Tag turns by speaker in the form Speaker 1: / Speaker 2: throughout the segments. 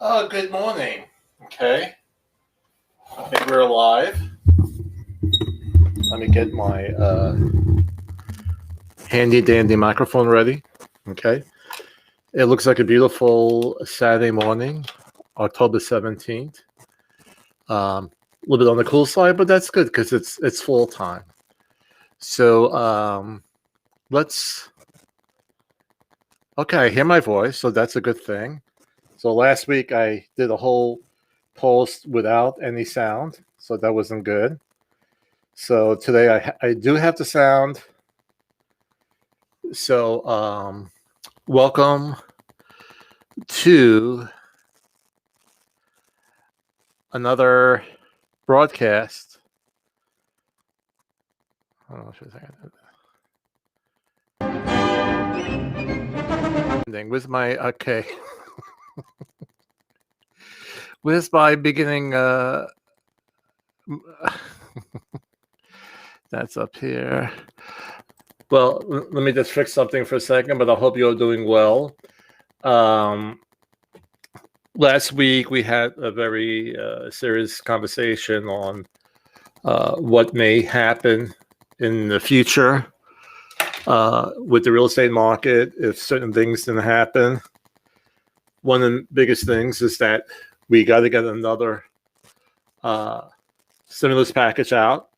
Speaker 1: Good morning. Okay, I think we're live. Let me get my handy dandy microphone ready. Okay, it looks like a beautiful Saturday morning, October 17th. A little bit on the cool side, but that's good because it's full time. So let's. Okay, I hear my voice, so that's a good thing. So last week I did a whole post without any sound, so that wasn't good. So today I do have the sound. So welcome to another broadcast. Oh, with my okay. With my beginning that's up here. Well, let me just fix something for a second, but I hope you're doing well. Last week we had a very serious conversation on what may happen in the future with the real estate market if certain things didn't happen. One of the biggest things is that we got to get another stimulus package out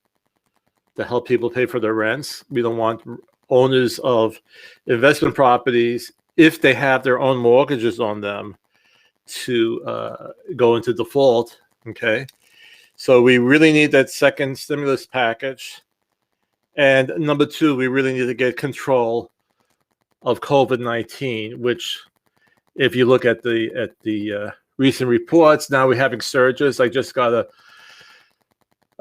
Speaker 1: to help people pay for their rents. We don't want owners of investment properties, if they have their own mortgages on them, to go into default. Okay, so we really need that second stimulus package. And number two, we really need to get control of COVID-19, which, if you look at the recent reports, now we're having surges. I just got a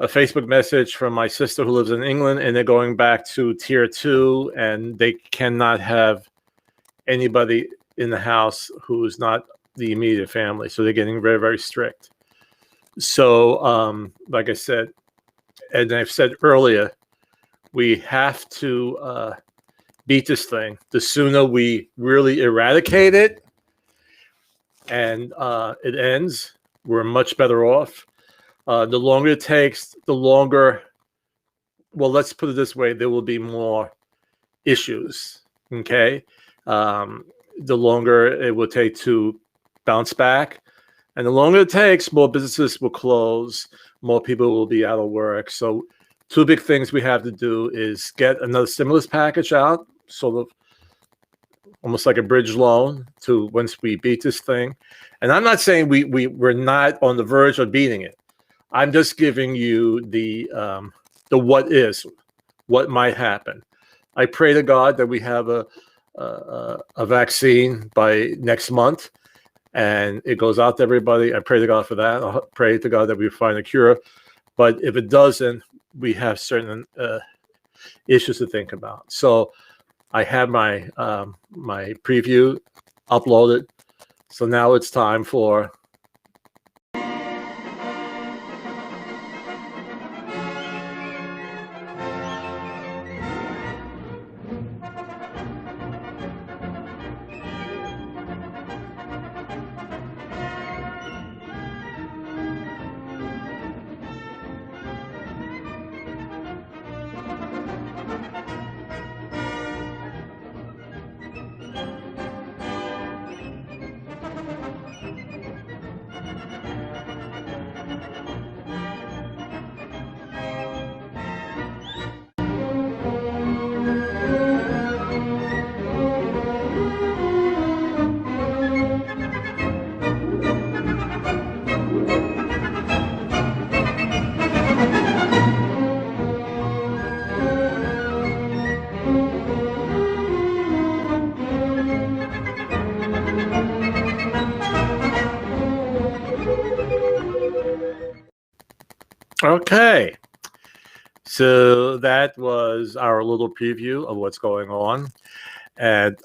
Speaker 1: Facebook message from my sister who lives in England, and they're going back to tier 2, and they cannot have anybody in the house who's not the immediate family. So they're getting very, very strict. So, like I said, and I've said earlier, we have to beat this thing. The sooner we really eradicate it and it ends, we're much better off. The longer it takes, the longer, well, let's put it this way, there will be more issues, okay? The longer it will take to bounce back. And the longer it takes, more businesses will close, more people will be out of work. So two big things we have to do is get another stimulus package out, sort of almost like a bridge loan to once we beat this thing. And I'm not saying we're not on the verge of beating it. I'm just giving you the what is, what might happen. I pray to God that we have a vaccine by next month, and it goes out to everybody. I pray to God for that. I pray to God that we find a cure. But if it doesn't, we have certain issues to think about. So I have my my preview uploaded. So now it's time for okay. So that was our little preview of what's going on, and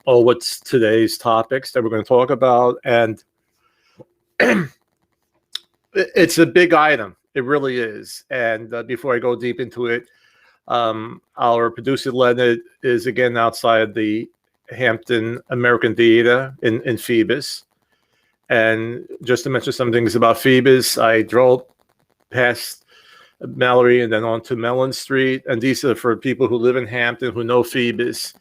Speaker 1: what's today's topics that we're going to talk about. And it's a big item. It really is. And before I go deep into it, our producer Leonard is again outside the Hampton American Theater in Phoebus. And just to mention some things about Phoebus, I drove past Mallory and then on to Mellon Street. And these are for people who live in Hampton who know Phoebus.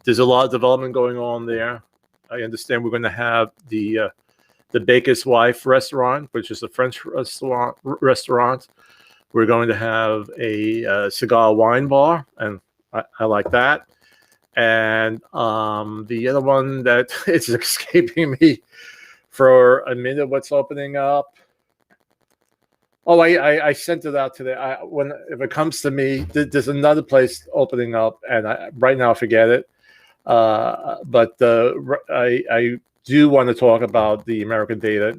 Speaker 1: There's a lot of development going on there. I understand we're going to have the Baker's Wife restaurant, which is a French restaurant. We're going to have a cigar wine bar, and I like that. And the other one that is escaping me for a minute, what's opening up? Oh, I sent it out today. If it comes to me, there's another place opening up, and right now I forget it. But I do want to talk about the American Theater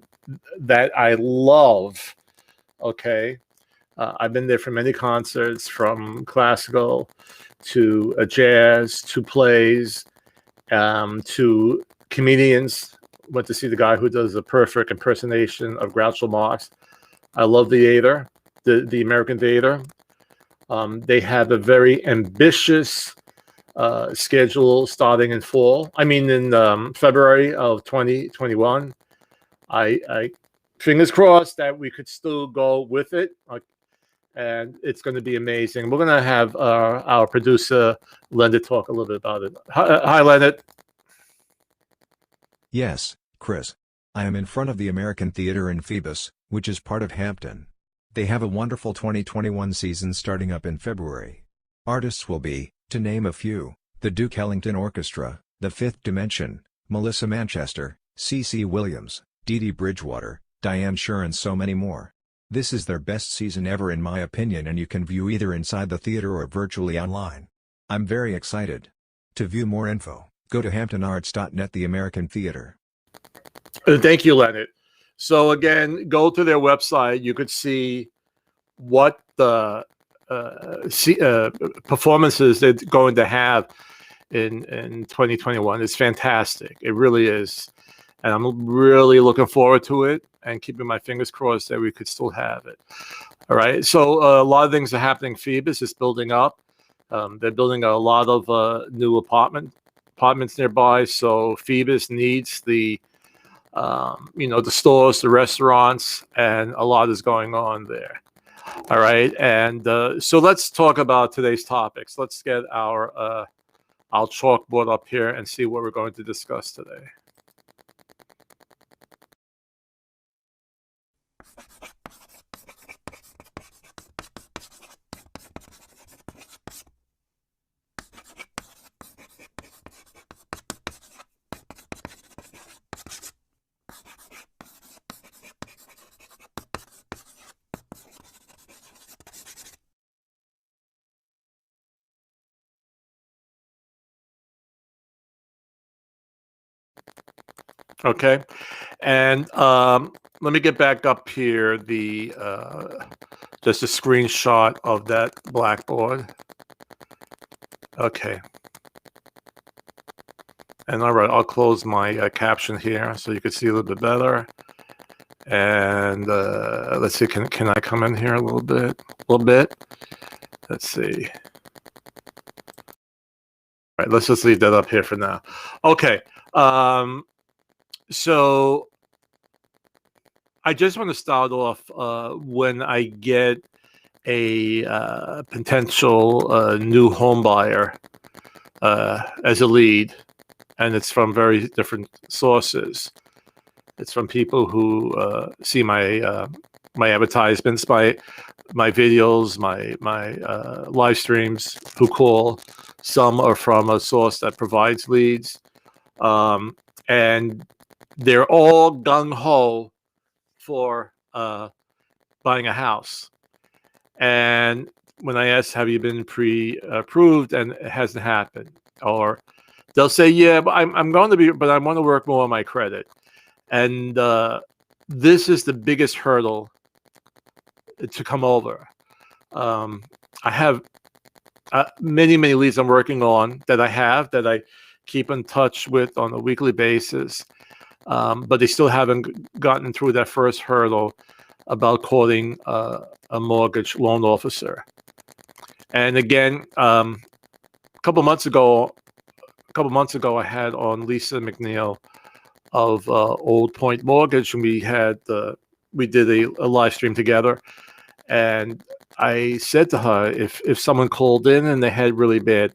Speaker 1: that I love. Okay, I've been there for many concerts, from classical to jazz to plays to comedians. Went to see the guy who does a perfect impersonation of Groucho Marx. I love the theater, the American Theater. They have a very ambitious schedule starting in fall. I mean, in February of 2021. I fingers crossed that we could still go with it, and it's going to be amazing. We're going to have our producer Leonard talk a little bit about it. Hi, Leonard.
Speaker 2: Yes, Chris. I am in front of the American Theater in Phoebus, which is part of Hampton. They have a wonderful 2021 season starting up in February. Artists will be, to name a few, the Duke Ellington Orchestra, The Fifth Dimension, Melissa Manchester, C.C. Williams, Dee Dee Bridgewater, Diane Shure, and so many more. This is their best season ever in my opinion, and you can view either inside the theater or virtually online. I'm very excited. To view more info, go to hamptonarts.net. The American Theater.
Speaker 1: Thank you, Leonard. So again, go to their website. You could see what the performances they're going to have in 2021. It's fantastic. It really is. And I'm really looking forward to it and keeping my fingers crossed that we could still have it. All right. So a lot of things are happening. Phoebus is building up. They're building a lot of new apartments nearby. So Phoebus needs the stores, the restaurants, and a lot is going on there. All right. And so let's talk about today's topics. Let's get our chalkboard up here and see what we're going to discuss today. Okay, and let me get back up here. Just a screenshot of that blackboard. Okay, and all right, I'll close my caption here so you can see a little bit better. And let's see, can I come in here a little bit? Let's see. All right, let's just leave that up here for now. Okay. So I just want to start off when I get a potential new home buyer as a lead, and it's from very different sources. It's from people who see my advertisements, my videos, my live streams, who call. Some are from a source that provides leads, and they're all gung-ho for buying a house. And when I ask, have you been pre-approved, and it hasn't happened, or they'll say, yeah, but I'm going to be, but I want to work more on my credit. And this is the biggest hurdle to come over. I have many leads I'm working on that I keep in touch with on a weekly basis. But they still haven't gotten through that first hurdle about calling a mortgage loan officer. And again, a couple months ago, I had on Lisa McNeil Old Point Mortgage, and we did a live stream together. And I said to her, if someone called in and they had really bad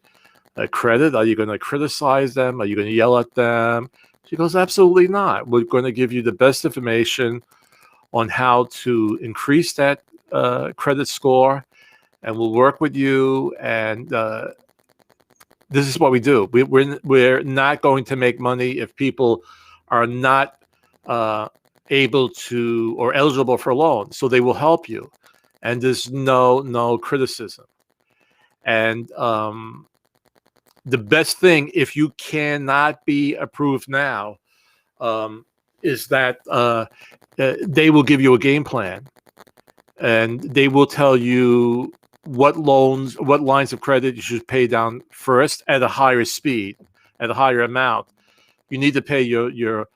Speaker 1: credit, are you going to criticize them? Are you going to yell at them? She goes, absolutely not. We're going to give you the best information on how to increase that credit score, and we'll work with you. And this is what we do. We're not going to make money if people are not able to or eligible for a loan. So they will help you, and there's no criticism. And the best thing, if you cannot be approved now, is that they will give you a game plan, and they will tell you what lines of credit you should pay down first at a higher speed, at a higher amount. You need to pay your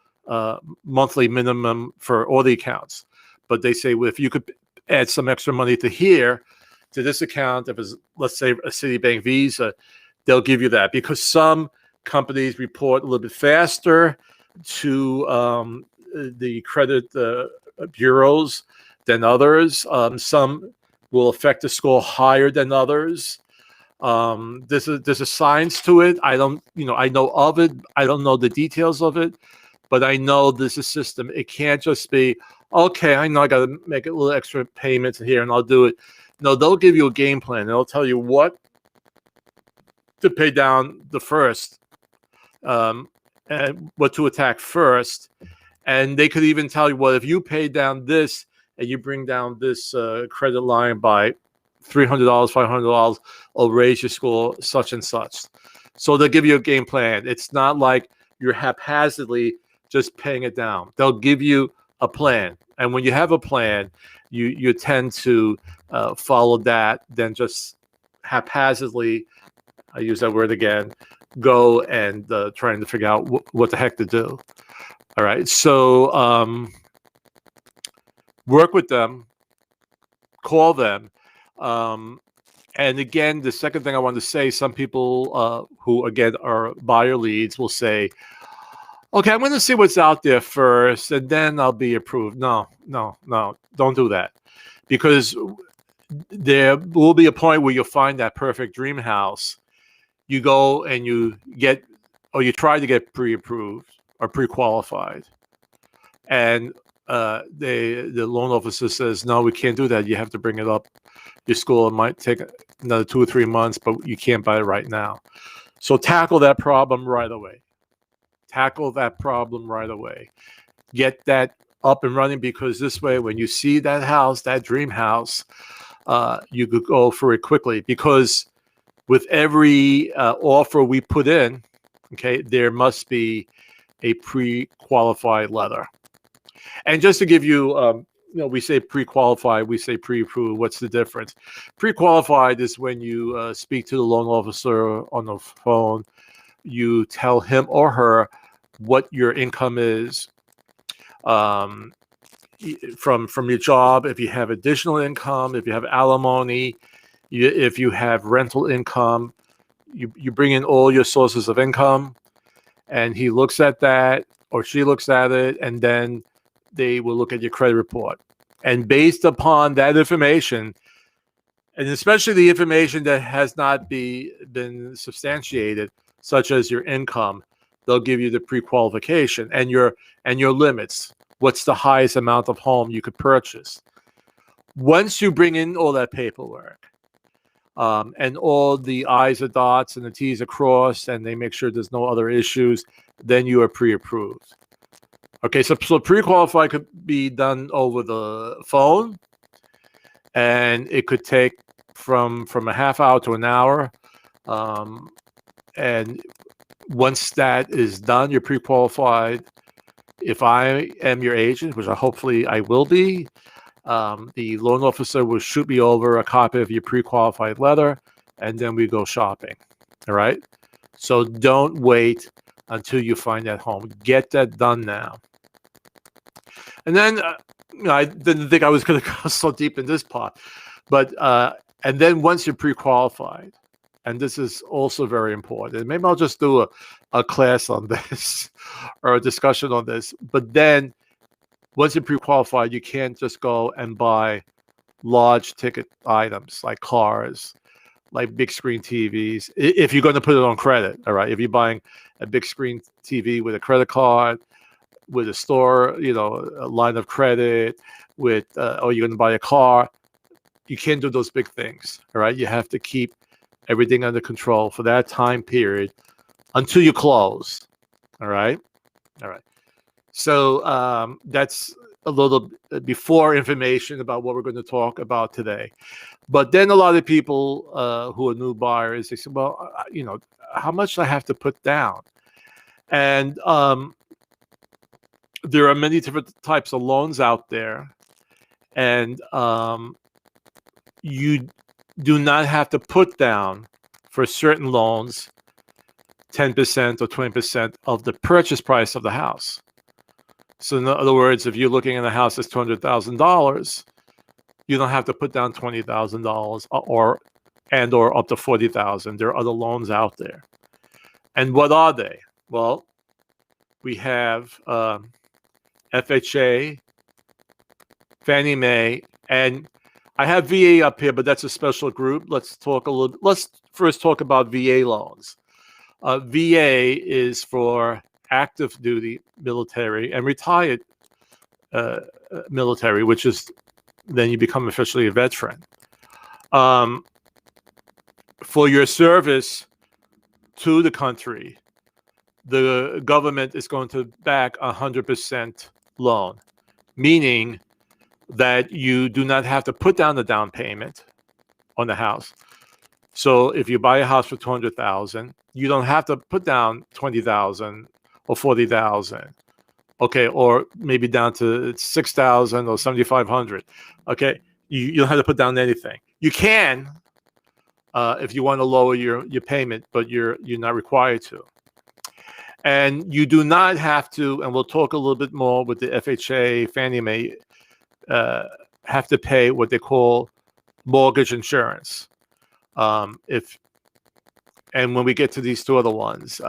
Speaker 1: monthly minimum for all the accounts. But they say, well, if you could add some extra money to this account, if it's, let's say, a Citibank Visa, they'll give you that, because some companies report a little bit faster to the credit bureaus than others. Some will affect the score higher than others. There's a science to it. I know of it. I don't know the details of it, but I know there's a system. It can't just be, okay, I know I got to make a little extra payments here and I'll do it. No, they'll give you a game plan. They'll tell you what to pay down the first, and what to attack first. And they could even tell you, well, if you pay down this and you bring down this credit line by $300, $500, I'll raise your score such and such. So they'll give you a game plan. It's not like you're haphazardly just paying it down. They'll give you a plan. And when you have a plan, you tend to follow that than just haphazardly, I use that word again, go and trying to figure out what the heck to do. All right. So work with them, call them. And again, the second thing I want to say, some people who, again, are buyer leads will say, okay, I'm going to see what's out there first, and then I'll be approved. No, don't do that. Because there will be a point where you'll find that perfect dream house. You go and you try to get pre-approved or pre-qualified. And the loan officer says, no, we can't do that. You have to bring it up. Your score might take another 2 or 3 months, but you can't buy it right now. So tackle that problem right away. Get that up and running, because this way, when you see that house, that dream house, you could go for it quickly. Because with every offer we put in, okay, there must be a pre-qualified letter. And just to give you, we say pre-qualified, we say pre-approved. What's the difference? Pre-qualified is when you speak to the loan officer on the phone. You tell him or her what your income is from your job. If you have additional income, if you have alimony, if you have rental income, you bring in all your sources of income, and he looks at that or she looks at it, and then they will look at your credit report. And based upon that information, and especially the information that has not been substantiated, such as your income, they'll give you the pre-qualification and your limits. What's the highest amount of home you could purchase? Once you bring in all that paperwork, and all the I's are dots and the T's are crossed, and they make sure there's no other issues, then you are pre-approved. Okay, so pre-qualified could be done over the phone, and it could take from a half hour to an hour. And once that is done, you're pre-qualified. If I am your agent, which hopefully I will be, the loan officer will shoot me over a copy of your pre-qualified letter, and then we go shopping. All right? So don't wait until you find that home. Get that done now. And then, I didn't think I was going to go so deep in this part, but and then once you're pre-qualified, and this is also very important. Maybe I'll just do a class on this or a discussion on this. But then once you're pre-qualified, you can't just go and buy large ticket items like cars, like big screen TVs, if you're going to put it on credit. All right. If you're buying a big screen TV with a credit card, with a store, a line of credit, or you're going to buy a car, you can't do those big things. All right. You have to keep everything under control for that time period until you close. All right. All right. So that's a little before information about what we're going to talk about today. But then a lot of people who are new buyers, they say, well, how much do I have to put down? And there are many different types of loans out there. And you do not have to put down for certain loans 10% or 20% of the purchase price of the house. So in other words, if you're looking at a house that's $200,000, you don't have to put down $20,000 or up to $40,000. There are other loans out there. And what are they? Well, we have FHA, Fannie Mae, and I have VA up here, but that's a special group. Let's first talk about VA loans. VA is for active duty military and retired military, which is then you become officially a veteran. For your service to the country, the government is going to back 100% loan, meaning that you do not have to put down the down payment on the house. So if you buy a house for $200,000, you don't have to put down $20,000 or $40,000. Okay, or maybe down to $6,000 or $7,500. Okay, you don't have to put down anything. You can if you want to lower your payment, but you're not required to. And you do not have to, and we'll talk a little bit more with the FHA, Fannie Mae, have to pay what they call mortgage insurance. And when we get to these two other ones,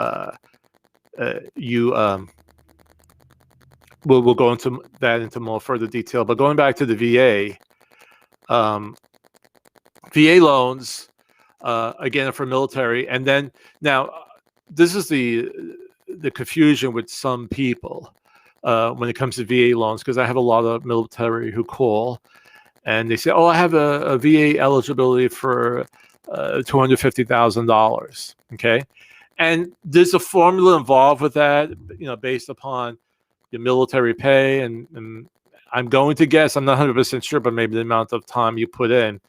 Speaker 1: we'll go into that into more further detail. But going back to the VA, VA loans again are for military, and then now this is the confusion with some people when it comes to VA loans, because I have a lot of military who call and they say, "Oh, I have a VA eligibility for $250,000." Okay, and there's a formula involved with that, based upon your military pay, and I'm going to guess, I'm not 100% sure, but maybe the amount of time you put in.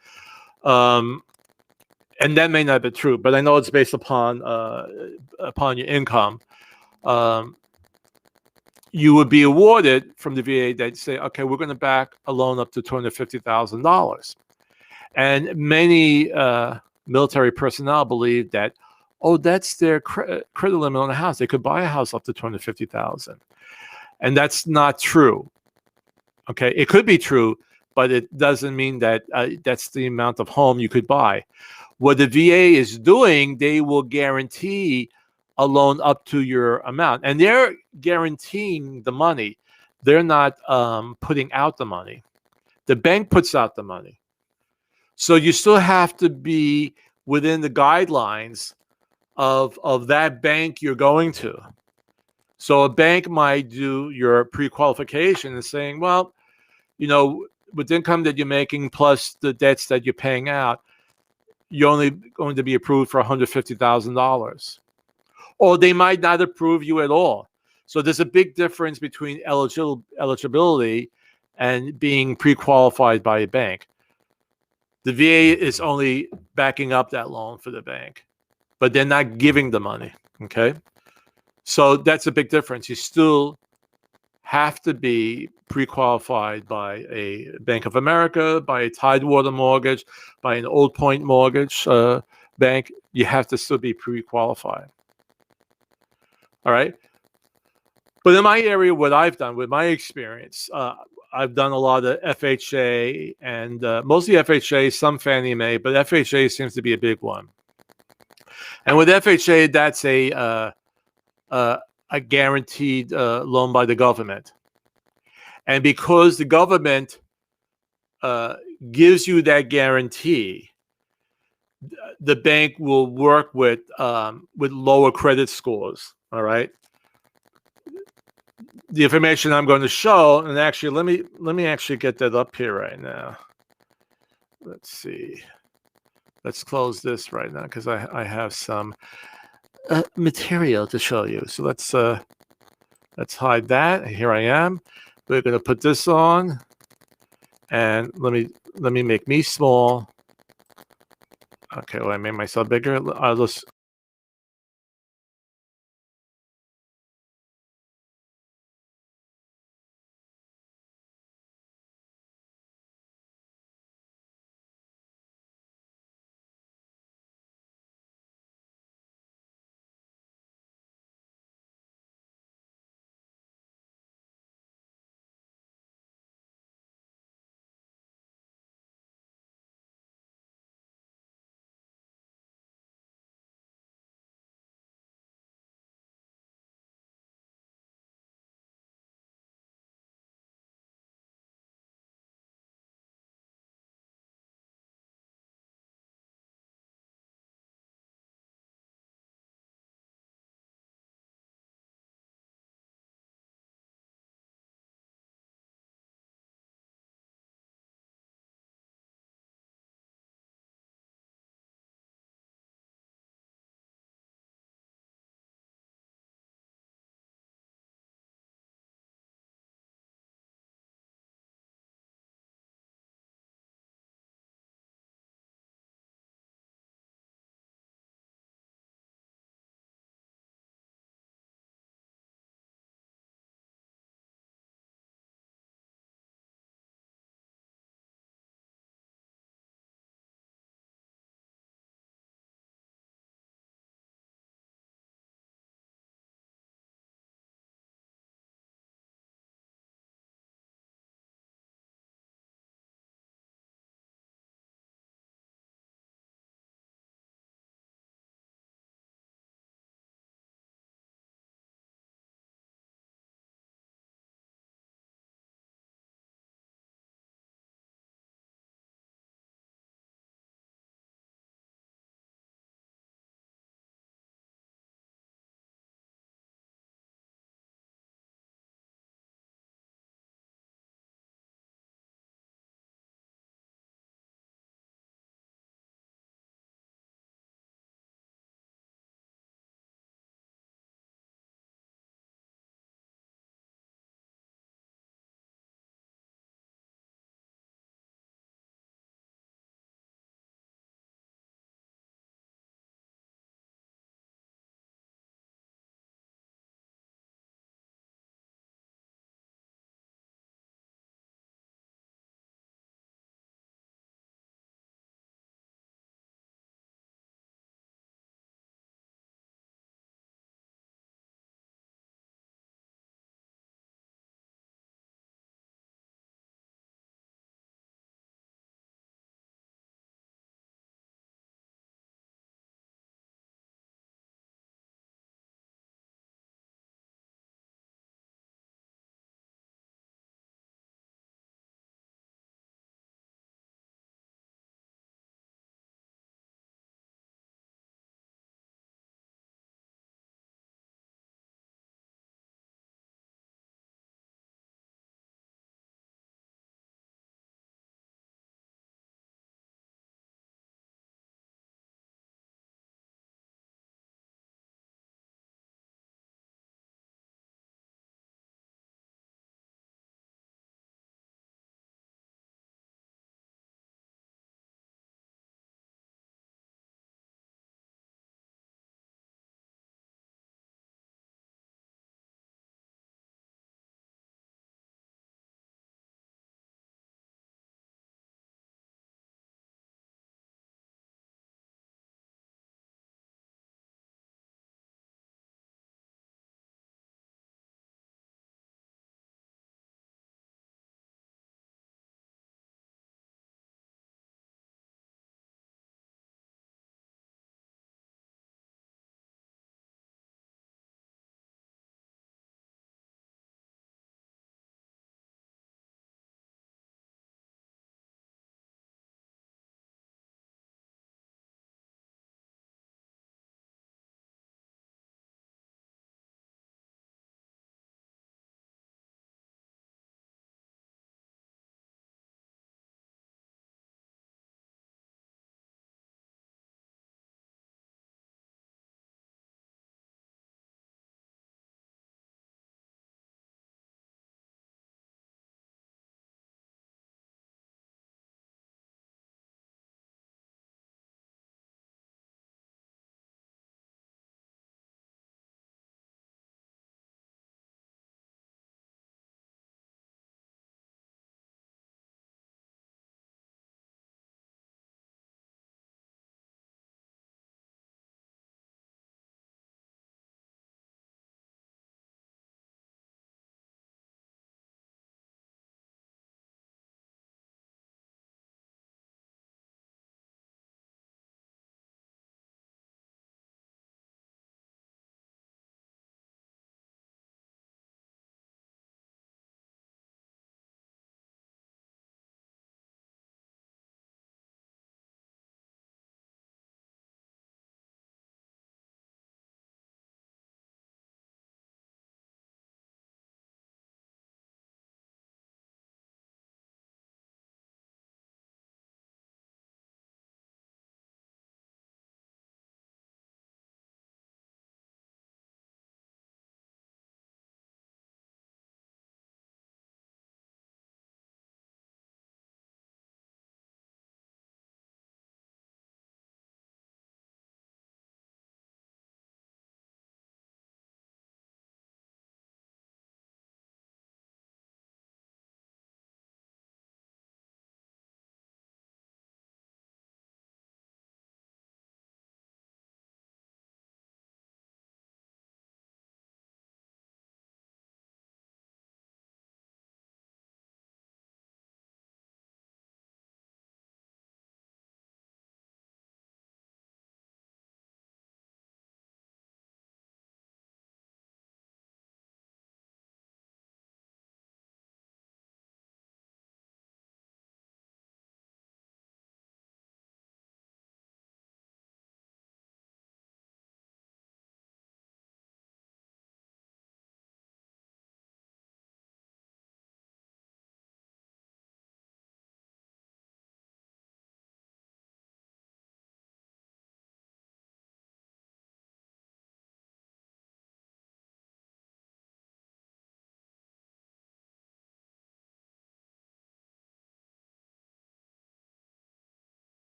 Speaker 1: And that may not be true, but I know it's based upon your income. You would be awarded from the VA. They'd say, okay, we're going to back a loan up to $250,000. And many military personnel believe that, that's their credit limit on a house. They could buy a house up to $250,000. And that's not true. Okay, it could be true, but it doesn't mean that that's the amount of home you could buy. What the VA is doing, they will guarantee a loan up to your amount, and they're guaranteeing the money. They're not putting out the money. The bank puts out the money. So you still have to be within the guidelines of that bank you're going to. So a bank might do your pre-qualification and saying, well, with the income that you're making plus the debts that you're paying out, you're only going to be approved for $150,000. Or they might not approve you at all. So there's a big difference between eligibility and being pre-qualified by a bank. The VA is only backing up that loan for the bank, but they're not giving the money, okay? So that's a big difference. You still have to be pre-qualified by a Bank of America, by a Tidewater mortgage, by an Old Point mortgage bank. You have to still be pre-qualified. All right. But in my area, what I've done with my experience, I've done a lot of FHA and mostly FHA, some Fannie Mae, but FHA seems to be a big one. And with FHA, that's a guaranteed loan by the government. And because the government gives you that guarantee, the bank will work with lower credit scores. All right. The information I'm going to show, and actually, let me actually get that up here right now. Let's see. Let's close this right now because I have some material to show you. So let's hide that. Here I am. We're going to put this on, and let me make me small. Okay, well, I made myself bigger. I'll just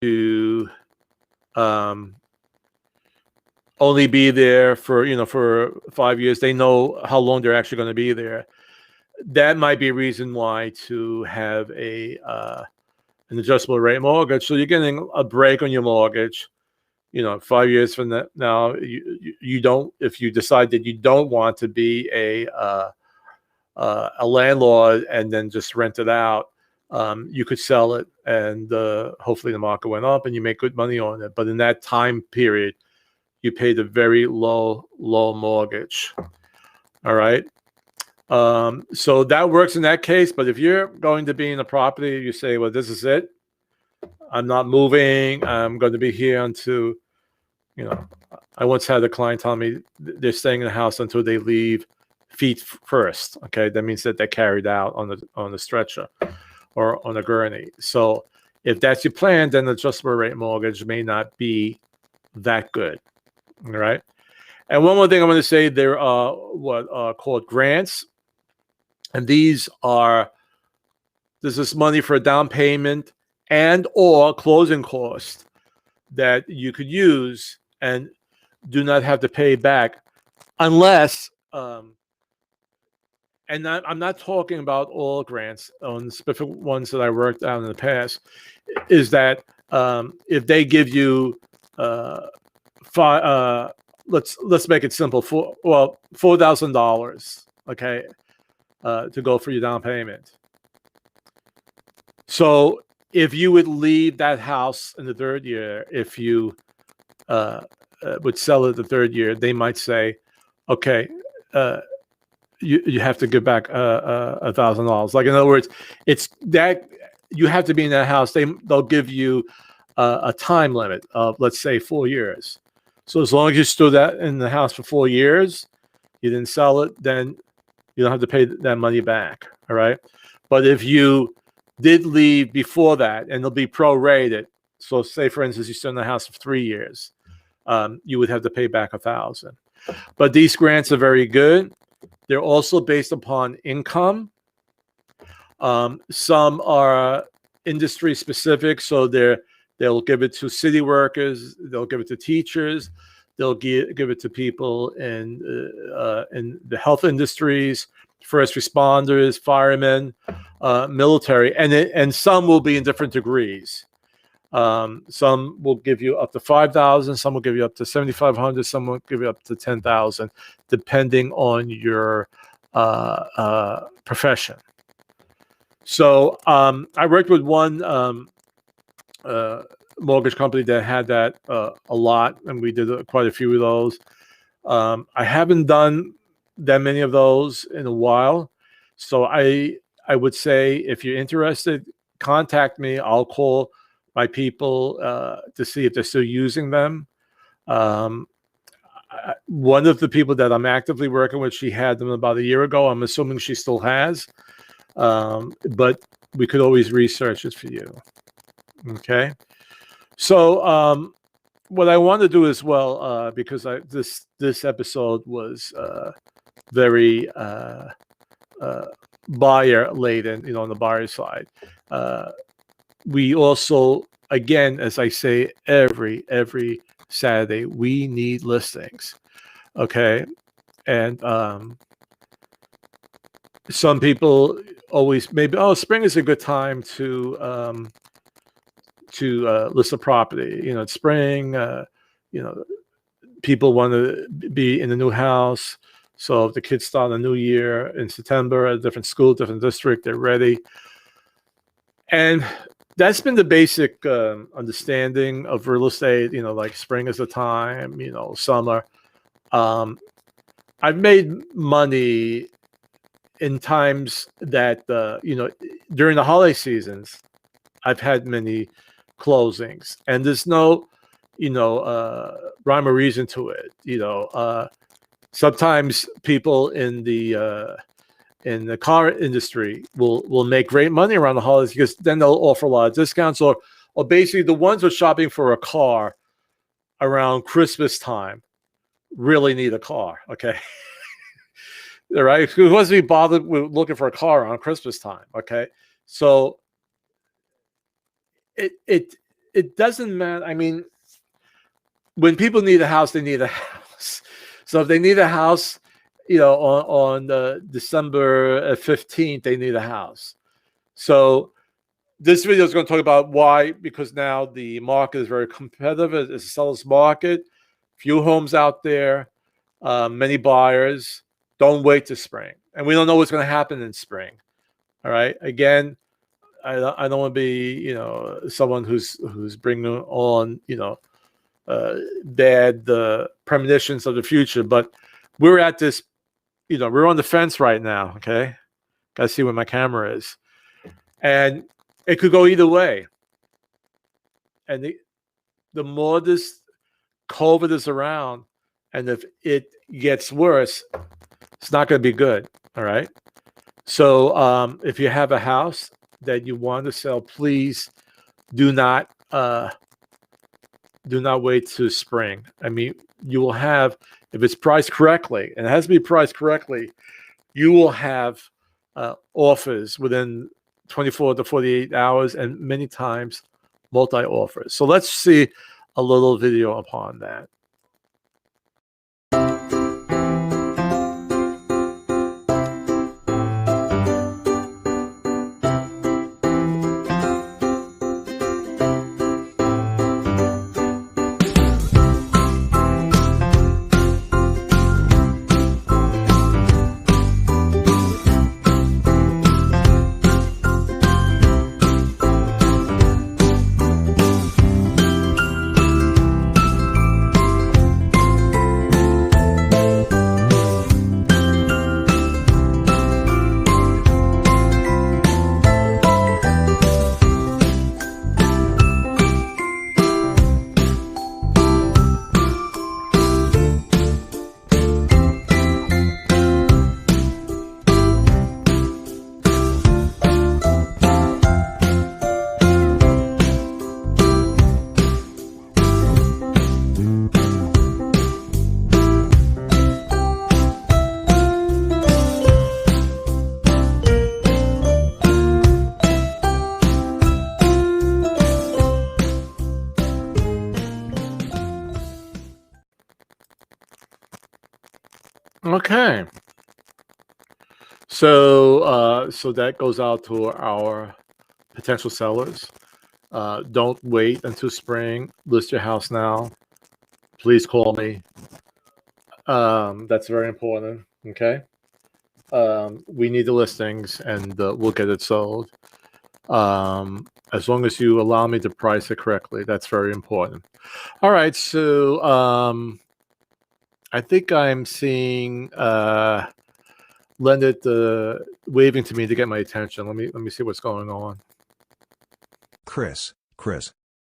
Speaker 1: to only be there for 5 years. They know how long they're actually going to be there. That might be a reason why to have an adjustable rate mortgage. So you're getting a break on your mortgage. 5 years from now, you don't. If you decide that you don't want to be a landlord and then just rent it out, you could sell it, and hopefully the market went up and you make good money on it. But in that time period, you paid a very low mortgage. All right. So that works in that case. But if you're going to be in a property, you say, well, this is it. I'm not moving. I'm going to be here until, I once had a client tell me they're staying in the house until they leave feet first. Okay. That means that they're carried out on the stretcher or on a gurney. So if that's your plan, then the adjustable rate mortgage may not be that good. All right. And one more thing I'm going to say, there are what are called grants. And this is money for a down payment and or closing cost that you could use and do not have to pay back unless, and I'm not talking about all grants, on specific ones that I worked out in the past, is that if they give you let's make it simple, $4,000, okay, to go for your down payment. So if you would leave that house in the third year, if you would sell it the third year, they might say, okay, you have to give back $1,000. Like, in other words, it's that you have to be in that house. They'll give you a time limit of, let's say, 4 years. So as long as you stood that in the house for 4 years, you didn't sell it, then you don't have to pay that money back. All right. But if you did leave before that, and they'll be prorated. So say, for instance, you stood in the house for 3 years, you would have to pay back $1,000. But these grants are very good. They're also based upon income. Some are industry specific. So they'll give it to city workers. They'll give it to teachers. They'll give it to people in the health industries, first responders, firemen, military, and some will be in different degrees. Some will give you up to $5,000. Some will give you up to $7,500. Some will give you up to $10,000, depending on your profession. So I worked with one mortgage company that had that a lot, and we did quite a few of those. I haven't done that many of those in a while, so I would say, if you're interested, contact me. I'll call my people to see if they're still using them. One of the people that I'm actively working with, she had them about a year ago. I'm assuming she still has, but we could always research it for you. Okay. So what I want to do as well, because this episode was very buyer laden, on the buyer side. We also, again, as I say every Saturday, we need listings. Okay. And some people always maybe, spring is a good time to list a property. It's spring. People want to be in a new house. So if the kids start a new year in September at a different school, different district, they're ready. And that's been the basic understanding of real estate. Like, spring is the time. Summer. I've made money in times that during the holiday seasons, I've had many closings, and there's no rhyme or reason to it. Sometimes people in the car industry will make great money around the holidays, because then they'll offer a lot of discounts, or basically the ones who are shopping for a car around Christmas time really need a car. Okay. All right. Who wants to be bothered with looking for a car around Christmas time? Okay. So it doesn't matter. I mean, when people need a house, they need a house. So if they need a house, on December 15th, they need a house. So this video is going to talk about why, because now the market is very competitive. It's a seller's market. Few homes out there, many buyers. Don't wait to spring. And we don't know what's going to happen in spring. All right. Again, I don't want to be, someone who's bringing on, bad premonitions of the future. But we're at this, we're on the fence right now. Okay. Got to see where my camera is. And it could go either way. And the more this COVID is around, and if it gets worse, it's not going to be good. All right. So if you have a house that you want to sell, please do not wait to spring. I mean, you will have, if it's priced correctly, and it has to be priced correctly, you will have offers within 24 to 48 hours, and many times multi-offers. So let's see a little video upon that. Okay. So that goes out to our potential sellers. Don't wait until spring. List your house now. Please call me. That's very important. Okay. We need the listings, and we'll get it sold. As long as you allow me to price it correctly, that's very important. All right. So I think I'm seeing Leonard waving to me to get my attention. Let me see what's going on.
Speaker 2: Chris,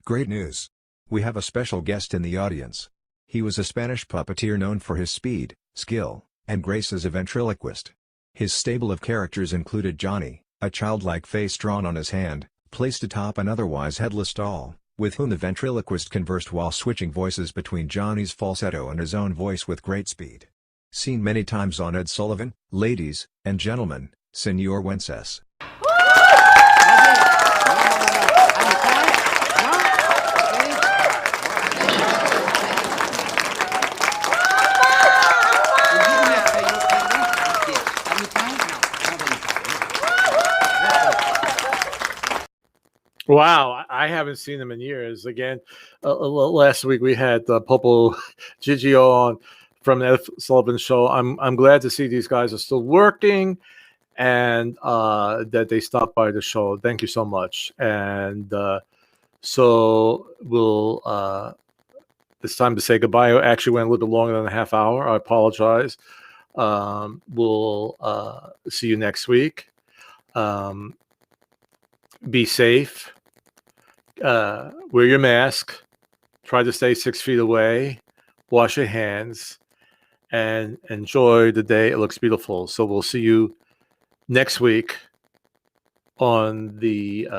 Speaker 2: great news. We have a special guest in the audience. He was a Spanish puppeteer known for his speed, skill, and grace as a ventriloquist. His stable of characters included Johnny, a childlike face drawn on his hand, placed atop an otherwise headless doll, with whom the ventriloquist conversed while switching voices between Johnny's falsetto and his own voice with great speed. Seen many times on Ed Sullivan, ladies and gentlemen, Señor Wences.
Speaker 1: Wow, I haven't seen them in years. Again, last week we had Popo Gigio on from the Ed Sullivan Show. I'm glad to see these guys are still working, and that they stopped by the show. Thank you so much. And so we'll. It's time to say goodbye. I actually went a little bit longer than a half hour. I apologize. We'll see you next week. Be safe. Wear your mask. Try to stay 6 feet away. Wash your hands. And enjoy the day. It looks beautiful. So we'll see you next week on the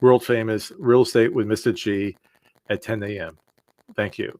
Speaker 1: world famous Real Estate with Mr. G at 10 a.m. Thank you.